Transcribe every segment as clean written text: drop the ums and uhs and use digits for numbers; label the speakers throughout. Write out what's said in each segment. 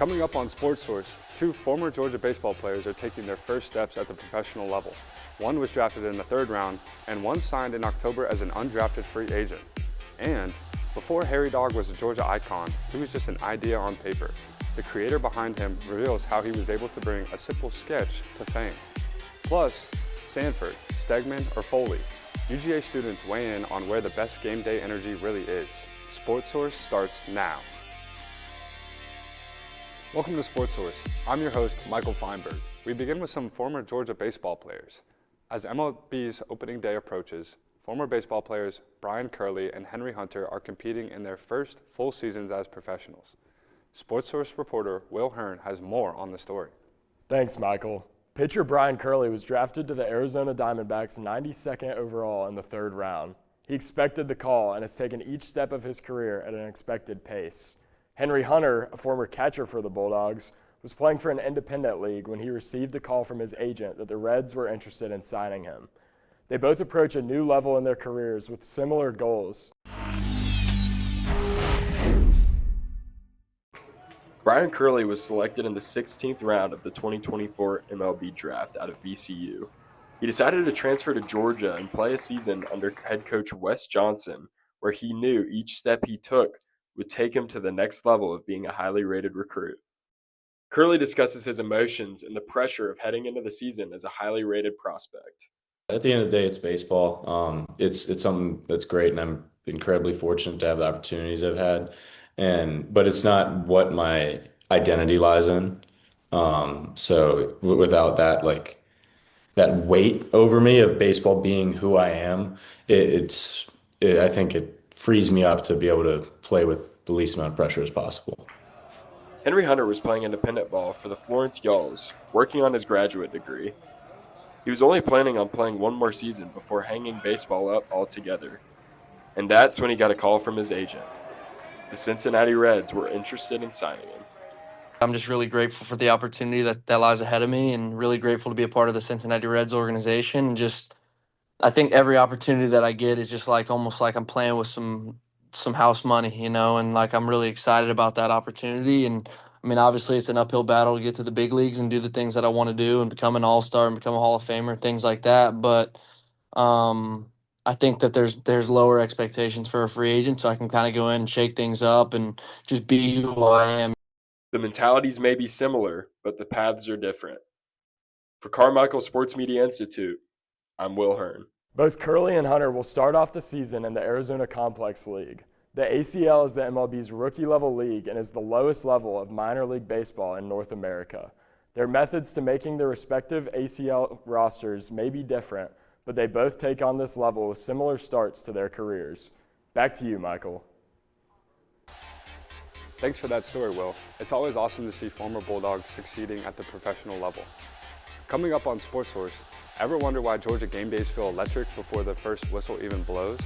Speaker 1: Coming up on Sportsource, two former Georgia baseball players are taking their first steps at the professional level. One was drafted in the 3rd round, and one signed in October as an undrafted free agent. And before Harry Dog was a Georgia icon, he was just an idea on paper. The creator behind him reveals how he was able to bring a simple sketch to fame. Plus, Sanford, Stegman, or Foley, UGA students weigh in on where the best game day energy really is. Sportsource starts now. Welcome to Sportsource. I'm your host, Michael Feinberg. We begin with some former Georgia baseball players. As MLB's opening day approaches, former baseball players Brian Curley and Henry Hunter are competing in their first full seasons as professionals. Sportsource reporter Will Hearn has more on the story.
Speaker 2: Thanks, Michael. Pitcher Brian Curley was drafted to the Arizona Diamondbacks 92nd overall in the 3rd round. He expected the call and has taken each step of his career at an expected pace. Henry Hunter, a former catcher for the Bulldogs, was playing for an independent league when he received a call from his agent that the Reds were interested in signing him. They both approach a new level in their careers with similar goals. Brian Curley was selected in the 16th round of the 2024 MLB draft out of VCU. He decided to transfer to Georgia and play a season under head coach Wes Johnson, where he knew each step he took would take him to the next level of being a highly rated recruit. Curley discusses his emotions and the pressure of heading into the season as a highly rated prospect.
Speaker 3: At the end of the day, it's baseball. It's something that's great, and I'm incredibly fortunate to have the opportunities I've had. But it's not what my identity lies in. So without that, that weight over me of baseball being who I am, I think it frees me up to be able to play with the least amount of pressure as possible.
Speaker 2: Henry Hunter was playing independent ball for the Florence Yalls, working on his graduate degree. He was only planning on playing one more season before hanging baseball up altogether. And that's when he got a call from his agent. The Cincinnati Reds were interested in signing him.
Speaker 4: I'm just really grateful for the opportunity that lies ahead of me, and really grateful to be a part of the Cincinnati Reds organization. And just, I think every opportunity that I get is just almost like I'm playing with some house money, and I'm really excited about that opportunity. And I mean, obviously it's an uphill battle to get to the big leagues and do the things that I want to do and become an all-star and become a Hall of Famer, things like that. But I think that there's lower expectations for a free agent, so I can kind of go in and shake things up and just be who I am.
Speaker 2: The mentalities may be similar, but the paths are different. For Carmichael Sports Media Institute, I'm Will Hearn. Both Curley and Hunter will start off the season in the Arizona Complex League. The ACL is the MLB's rookie-level league and is the lowest level of minor league baseball in North America. Their methods to making their respective ACL rosters may be different, but they both take on this level with similar starts to their careers. Back to you, Michael.
Speaker 1: Thanks for that story, Will. It's always awesome to see former Bulldogs succeeding at the professional level. Coming up on Sportsource, ever wonder why Georgia game days feel electric before the first whistle even blows?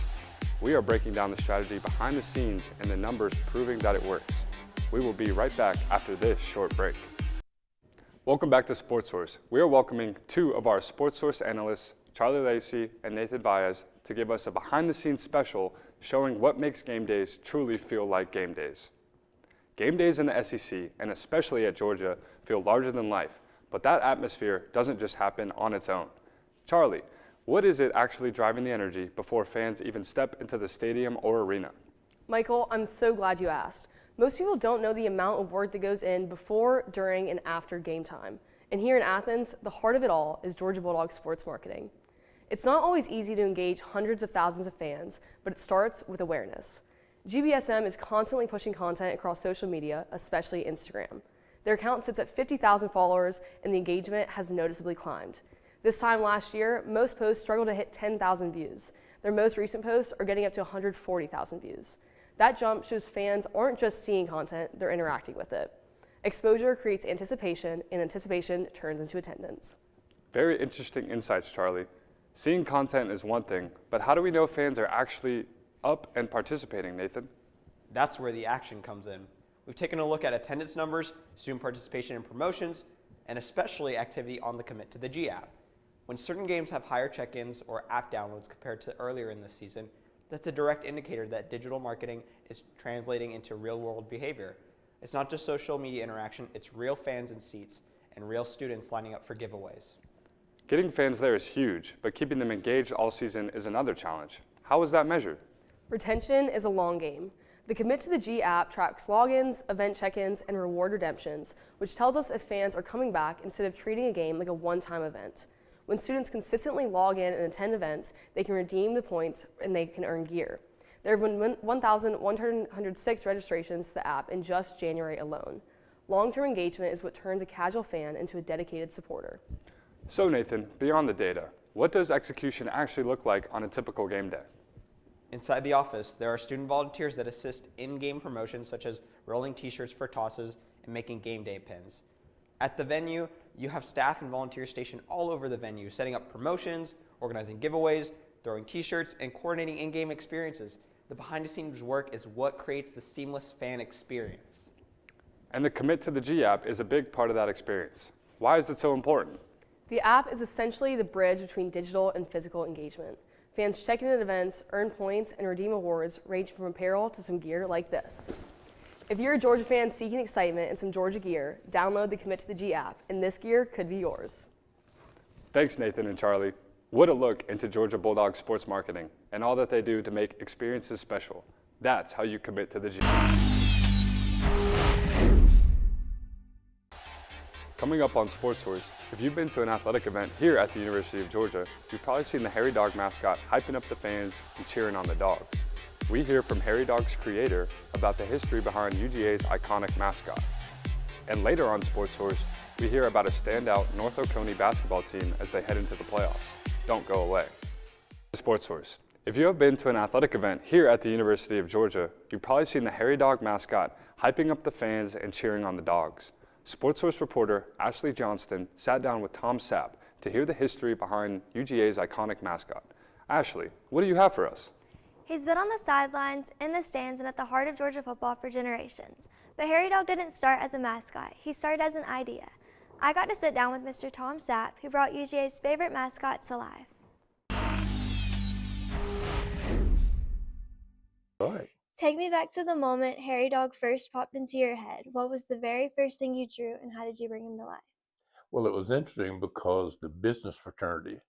Speaker 1: We are breaking down the strategy behind the scenes and the numbers proving that it works. We will be right back after this short break. Welcome back to Sportsource. We are welcoming two of our Sportsource analysts, Charlie Lacey and Nathan Baez, to give us a behind-the-scenes special showing what makes game days truly feel like game days. Game days in the SEC, and especially at Georgia, feel larger than life, but that atmosphere doesn't just happen on its own. Charlie, what is it actually driving the energy before fans even step into the stadium or arena?
Speaker 5: Michael, I'm so glad you asked. Most people don't know the amount of work that goes in before, during, and after game time. And here in Athens, the heart of it all is Georgia Bulldogs sports marketing. It's not always easy to engage hundreds of thousands of fans, but it starts with awareness. GBSM is constantly pushing content across social media, especially Instagram. Their account sits at 50,000 followers, and the engagement has noticeably climbed. This time last year, most posts struggled to hit 10,000 views. Their most recent posts are getting up to 140,000 views. That jump shows fans aren't just seeing content, they're interacting with it. Exposure creates anticipation, and anticipation turns into attendance.
Speaker 1: Very interesting insights, Charlie. Seeing content is one thing, but how do we know fans are actually up and participating, Nathan?
Speaker 6: That's where the action comes in. We've taken a look at attendance numbers, student participation in promotions, and especially activity on the commit to the G app. When certain games have higher check-ins or app downloads compared to earlier in the season, that's a direct indicator that digital marketing is translating into real-world behavior. It's not just social media interaction, it's real fans in seats and real students lining up for giveaways.
Speaker 1: Getting fans there is huge, but keeping them engaged all season is another challenge. How is that measured?
Speaker 5: Retention is a long game. The Commit to the G app tracks logins, event check-ins, and reward redemptions, which tells us if fans are coming back instead of treating a game like a one-time event. When students consistently log in and attend events, they can redeem the points and they can earn gear. There have been 1,106 registrations to the app in just January alone. Long-term engagement is what turns a casual fan into a dedicated supporter.
Speaker 1: So Nathan, beyond the data, what does execution actually look like on a typical game day?
Speaker 6: Inside the office, there are student volunteers that assist in-game promotions such as rolling t-shirts for tosses and making game day pins. At the venue, you have staff and volunteers stationed all over the venue, setting up promotions, organizing giveaways, throwing t-shirts, and coordinating in-game experiences. The behind-the-scenes work is what creates the seamless fan experience.
Speaker 1: And the Commit to the G app is a big part of that experience. Why is it so important?
Speaker 5: The app is essentially the bridge between digital and physical engagement. Fans check in at events, earn points, and redeem awards ranging from apparel to some gear like this. If you're a Georgia fan seeking excitement and some Georgia gear, download the Commit to the G app, and this gear could be yours.
Speaker 1: Thanks, Nathan and Charlie. What a look into Georgia Bulldogs sports marketing and all that they do to make experiences special. That's how you commit to the G. Coming up on Sportsource, if you've been to an athletic event here at the University of Georgia, you've probably seen the Hairy Dog mascot hyping up the fans and cheering on the dogs. We hear from Hairy Dog's creator about the history behind UGA's iconic mascot. And later on Sportsource, we hear about a standout North Oconee basketball team as they head into the playoffs. Don't go away. Sportsource. If you have been to an athletic event here at the University of Georgia, you've probably seen the Hairy Dog mascot hyping up the fans and cheering on the dogs. Sportsource reporter Ashley Johnston sat down with Tom Sapp to hear the history behind UGA's iconic mascot. Ashley, what do you have for us?
Speaker 7: He's been on the sidelines, in the stands, and at the heart of Georgia football for generations. But Hairy Dog didn't start as a mascot. He started as an idea. I got to sit down with Mr. Tom Sapp, who brought UGA's favorite mascot to life.
Speaker 8: All right.
Speaker 7: Take me back to the moment Hairy Dog first popped into your head. What was the very first thing you drew, and how did you bring him to life?
Speaker 8: Well, it was interesting because the business fraternity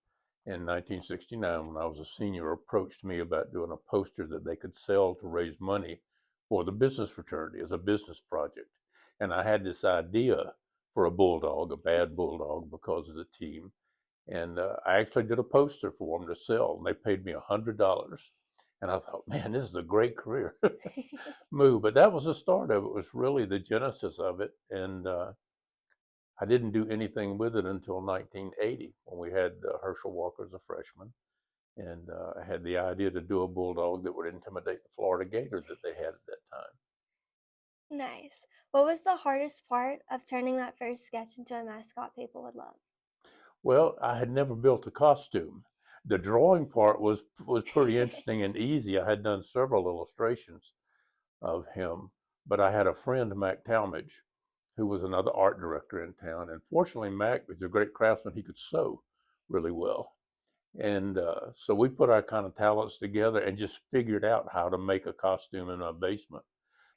Speaker 8: in 1969, when I was a senior, approached me about doing a poster that they could sell to raise money for the business fraternity as a business project. And I had this idea for a bulldog, a bad bulldog, because of the team. And I actually did a poster for them to sell, and they paid me $100. And I thought, man, this is a great career move. But that was the start of it. It was really the genesis of it. And I didn't do anything with it until 1980 when we had Herschel Walker as a freshman. And I had the idea to do a bulldog that would intimidate the Florida Gators that they had at that time.
Speaker 7: Nice. What was the hardest part of turning that first sketch into a mascot people would love?
Speaker 8: Well, I had never built a costume. The drawing part was pretty interesting and easy. I had done several illustrations of him, but I had a friend, Mac Talmadge, who was another art director in town. And fortunately, Mac was a great craftsman. He could sew really well. And so we put our kind of talents together and just figured out how to make a costume in my basement.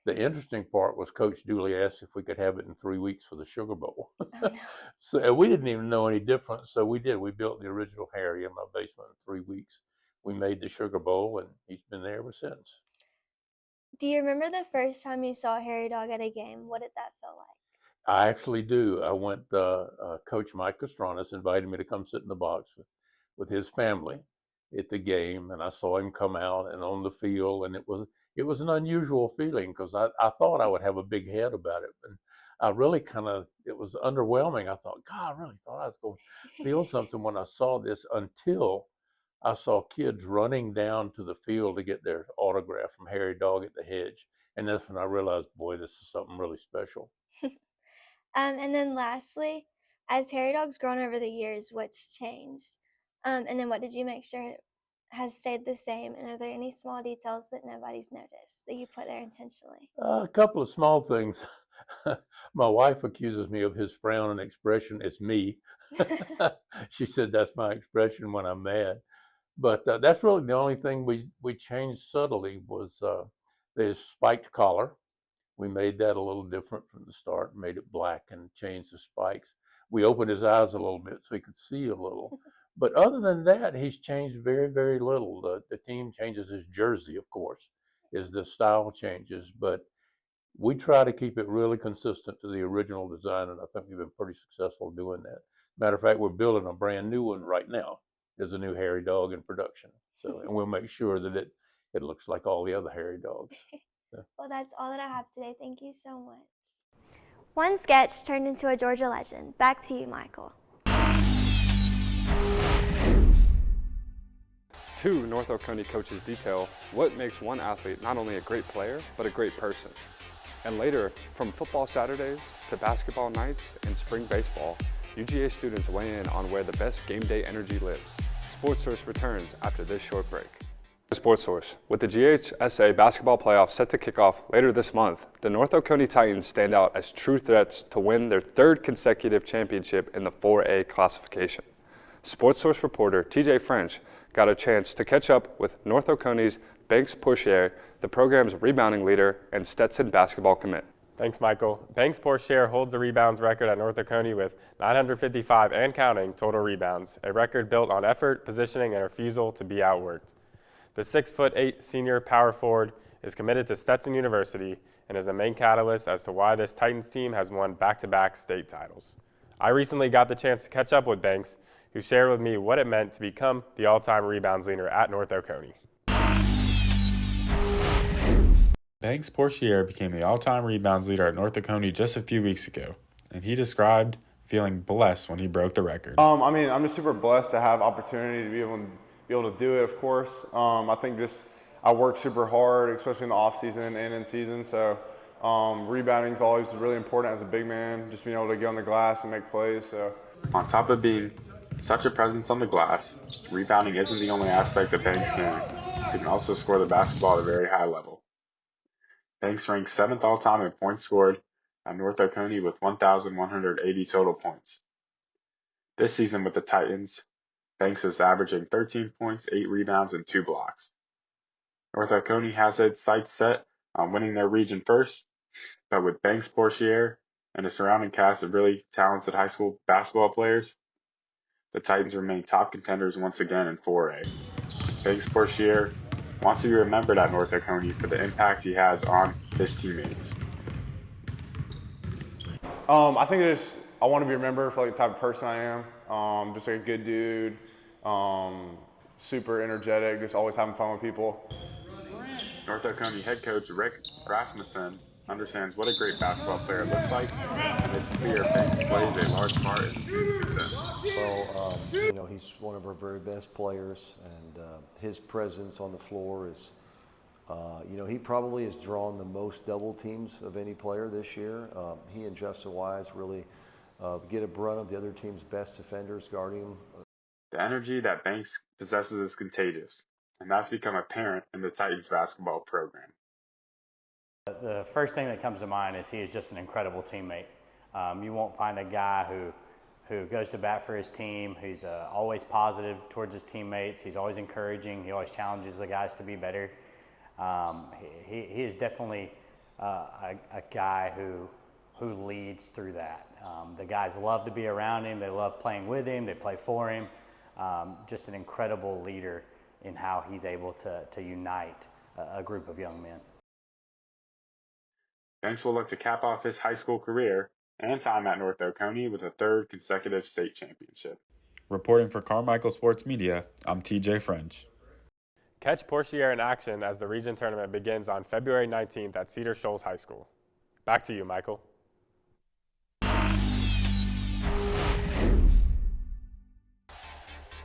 Speaker 8: The interesting part was Coach Dooley asked if we could have it in 3 weeks for the Sugar Bowl.
Speaker 7: Oh, no.
Speaker 8: So we didn't even know any difference. So we did. We built the original Harry in my basement in 3 weeks. We made the Sugar Bowl, and he's been there ever since.
Speaker 7: Do you remember the first time you saw Hairy Dog at a game? What did that feel like?
Speaker 8: I actually do. I went, Coach Mike Castranis invited me to come sit in the box with his family at the game, and I saw him come out and on the field, and it was an unusual feeling because I thought I would have a big head about it, and I really it was underwhelming. I thought, God, I really thought I was going to feel something when I saw this, until I saw kids running down to the field to get their autograph from Hairy Dog at the hedge, and that's when I realized, boy, this is something really special.
Speaker 7: And then lastly, as Hairy Dog's grown over the years, what's changed? And then what did you make sure has stayed the same? And are there any small details that nobody's noticed that you put there intentionally?
Speaker 8: A couple of small things. My wife accuses me of his frown and expression. It's me. She said that's my expression when I'm mad. But that's really the only thing we changed subtly was the spiked collar. We made that a little different from the start, made it black and changed the spikes. We opened his eyes a little bit so he could see a little. But other than that, he's changed very, very little. The team changes his jersey, of course, is the style changes, but we try to keep it really consistent to the original design, and I think we've been pretty successful doing that. Matter of fact, we're building a brand new one right now. There's a new hairy dog in production, so and we'll make sure that it looks like all the other hairy dogs. Yeah.
Speaker 7: Well, that's all that I have today. Thank you so much. One sketch turned into a Georgia legend. Back to you, Michael.
Speaker 1: Two North Oconee coaches detail what makes one athlete not only a great player, but a great person. And later, from football Saturdays to basketball nights and spring baseball, UGA students weigh in on where the best game day energy lives. Sportsource returns after this short break. Sportsource. With the GHSA basketball playoffs set to kick off later this month, the North Oconee Titans stand out as true threats to win their third consecutive championship in the 4A classification. Sportsource reporter TJ French got a chance to catch up with North Oconee's Banks Portier, the program's rebounding leader and Stetson basketball commit.
Speaker 2: Thanks, Michael. Banks Portier holds the rebounds record at North Oconee with 955 and counting total rebounds, a record built on effort, positioning, and refusal to be outworked. The 6'8" senior power forward is committed to Stetson University and is a main catalyst as to why this Titans team has won back-to-back state titles. I recently got the chance to catch up with Banks, who shared with me what it meant to become the all-time rebounds leader at North Oconee.
Speaker 9: Banks Portier became the all-time rebounds leader at North Oconee just a few weeks ago, and he described feeling blessed when he broke the record.
Speaker 10: I'm just super blessed to have opportunity to be able to do it, of course. I think I work super hard, especially in the off season and in season. So rebounding is always really important as a big man, just being able to get on the glass and make plays. So
Speaker 9: On top of being such a presence on the glass, rebounding isn't the only aspect of Banks' game. He can also score the basketball at a very high level. Banks ranks 7th all-time in points scored at North Oconee with 1,180 total points. This season with the Titans, Banks is averaging 13 points, 8 rebounds, and 2 blocks. North Oconee has its sights set on winning their region first, but with Banks Portier and a surrounding cast of really talented high school basketball players, the Titans remain top contenders once again in 4A. Banks Portier wants to be remembered at North Oconee for the impact he has on his teammates.
Speaker 10: I think I want to be remembered for the type of person I am. Just like a good dude, super energetic, just always having fun with people.
Speaker 9: North Oconee head coach Rick Rasmussen understands what a great basketball player looks like, and it's clear Banks plays a large part in the team's success.
Speaker 11: Well, he's one of our very best players, and his presence on the floor is, he probably has drawn the most double teams of any player this year. He and Justin Wise really get a brunt of the other team's best defenders guarding him.
Speaker 9: The energy that Banks possesses is contagious, and that's become apparent in the Titans basketball program.
Speaker 12: The first thing that comes to mind is he is just an incredible teammate. You won't find a guy who goes to bat for his team. He's always positive towards his teammates. He's always encouraging. He always challenges the guys to be better. He is definitely a guy who leads through that. The guys love to be around him. They love playing with him. They play for him. Just an incredible leader in how he's able to unite a group of young men.
Speaker 9: Banks will look to cap off his high school career and time at North Oconee with a third consecutive state championship. Reporting for Carmichael Sports Media, I'm TJ French.
Speaker 2: Catch Portier in action as the region tournament begins on February 19th at Cedar Shoals High School. Back to you, Michael.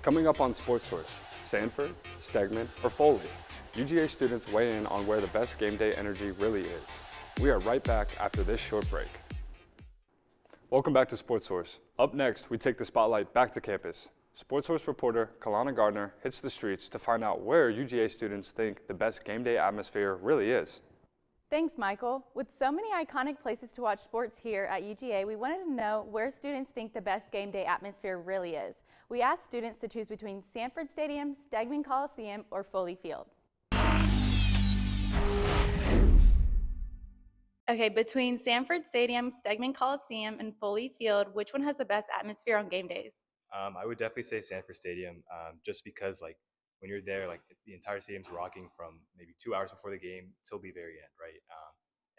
Speaker 1: Coming up on Sportsource, Sanford, Stegman, or Foley, UGA students weigh in on where the best game day energy really is. We are right back after this short break. Welcome back to Sportsource. Up next, we take the spotlight back to campus. Sportsource reporter Kalana Gardner hits the streets to find out where UGA students think the best game day atmosphere really is.
Speaker 13: Thanks, Michael. With so many iconic places to watch sports here at UGA, we wanted to know where students think the best game day atmosphere really is. We asked students to choose between Sanford Stadium, Stegman Coliseum, or Foley Field. Okay, between Sanford Stadium, Stegman Coliseum, and Foley Field, which one has the best atmosphere on game days?
Speaker 14: I would definitely say Sanford Stadium, just because like when you're there, like the entire stadium's rocking from maybe 2 hours before the game till the very end, right?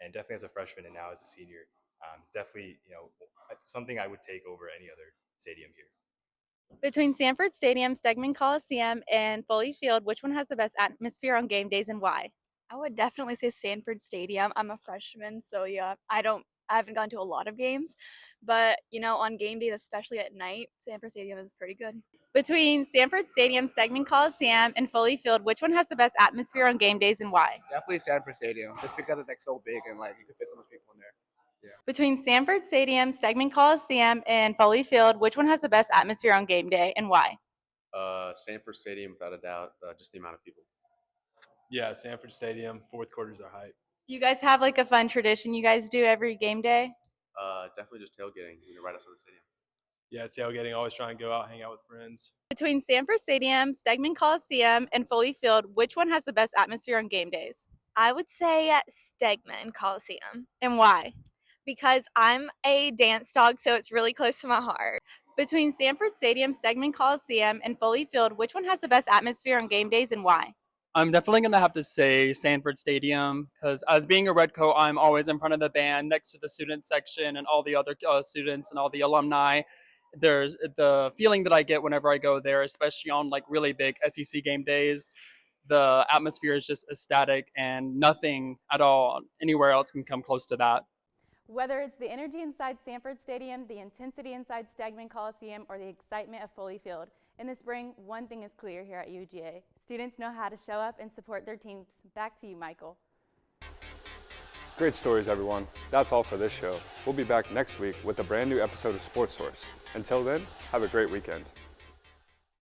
Speaker 14: And definitely as a freshman and now as a senior, it's definitely something I would take over any other stadium here.
Speaker 13: Between Sanford Stadium, Stegman Coliseum, and Foley Field, which one has the best atmosphere on game days and why?
Speaker 15: I would definitely say Sanford Stadium. I'm a freshman, so yeah, I haven't gone to a lot of games, but on game days, especially at night, Sanford Stadium is pretty good.
Speaker 13: Between Sanford Stadium, Stegman Coliseum, and Foley Field, which one has the best atmosphere on game days and why?
Speaker 16: Definitely Sanford Stadium, just because it's like so big and like you could fit so much people in there. Yeah.
Speaker 13: Between Sanford Stadium, Stegman Coliseum, and Foley Field, which one has the best atmosphere on game day and why?
Speaker 17: Sanford Stadium, without a doubt, just the amount of people.
Speaker 2: Yeah, Sanford Stadium, fourth quarters are hype.
Speaker 13: Do you guys have like a fun tradition you guys do every game day?
Speaker 17: Definitely just tailgating, right outside the stadium.
Speaker 2: Yeah, tailgating, always try and go out, hang out with friends.
Speaker 13: Between Sanford Stadium, Stegman Coliseum, and Foley Field, which one has the best atmosphere on game days?
Speaker 15: I would say Stegman Coliseum.
Speaker 13: And why?
Speaker 15: Because I'm a dance dog, so it's really close to my heart.
Speaker 13: Between Sanford Stadium, Stegman Coliseum, and Foley Field, which one has the best atmosphere on game days and why?
Speaker 18: I'm definitely going to have to say Sanford Stadium because as being a Redcoat, I'm always in front of the band next to the student section and all the other students and all the alumni. There's the feeling that I get whenever I go there, especially on like really big SEC game days. The atmosphere is just ecstatic and nothing at all anywhere else can come close to that.
Speaker 13: Whether it's the energy inside Sanford Stadium, the intensity inside Stegman Coliseum, or the excitement of Foley Field, in the spring, one thing is clear here at UGA. Students know how to show up and support their teams. Back to you, Michael.
Speaker 1: Great stories, everyone. That's all for this show. We'll be back next week with a brand new episode of Sportsource. Until then, have a great weekend.